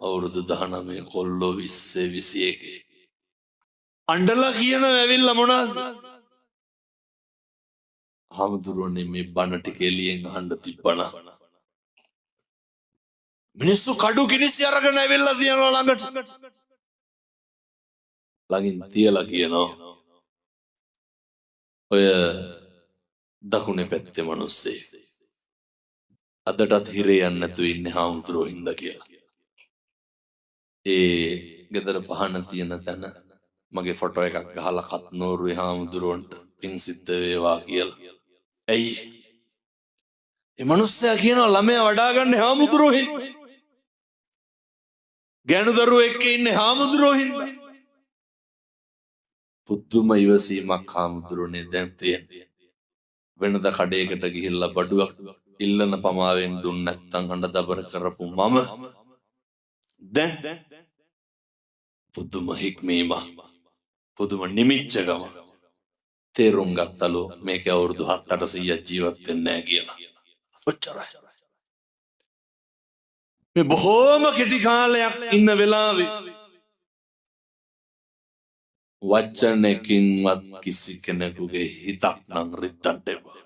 අවුරුදු 19 කොල්ලෝ 20 21 අඬලා කියන ඇවිල්ලා මොනවද හාමුදුරුවනේ මේ බණ ටික එළියෙන් අහන්න තිබ්බන මිනිස්සු කඩු කිනිසි අරගෙන ඇවිල්ලා තියනවා ළඟට ළඟින් තියලා කියනවා ඔය දකුණේ පැත්තේ මිනිස්සේ අදටත් හිරේ යන්න නැතුව ඉන්නේ හාමුදුරුවෝ හින්දා කියලා. ඒ ගෙදර පහන තියෙන තැන මගේ ෆොටෝ එකක් ගහලා කත්නෝරුවේ හාමුදුරුවන්ට පින් සිද්ධ වේවා කියලා. ඇයි? ඒ මිනිස්සයා කියනවා ළමයා වඩා ගන්න හාමුදුරුවෝ හින්දා. ගෑනු දරුවෝ එක්ක ඉන්නේ හාමුදුරුවෝ හින්දා. පුදුම ඉවසීමක් හාමුදුරුවනේ දැන් තියෙන්නේ. වෙනද කඩේකට ගිහිල්ලා බඩුවක් ඉල්ලන පමාවෙන් දුන්න නැත්තම් හඬ දබර කරපු මම දැන් පුදුම හික්මීම පුදුම නිමිච්චකම තේරුම් ගත්තලු මේක අවුරුදු 7-800ක් ජීවත් වෙන්නේ නැහැ කියලා. ඔච්චරයි. මේ බොහෝම කෙටි කාලයක් ඉන්න වෙලාවේ වචනකින්වත් කිසි කෙනෙකුගේ හිතක් නම් රිද්දන්න එපා.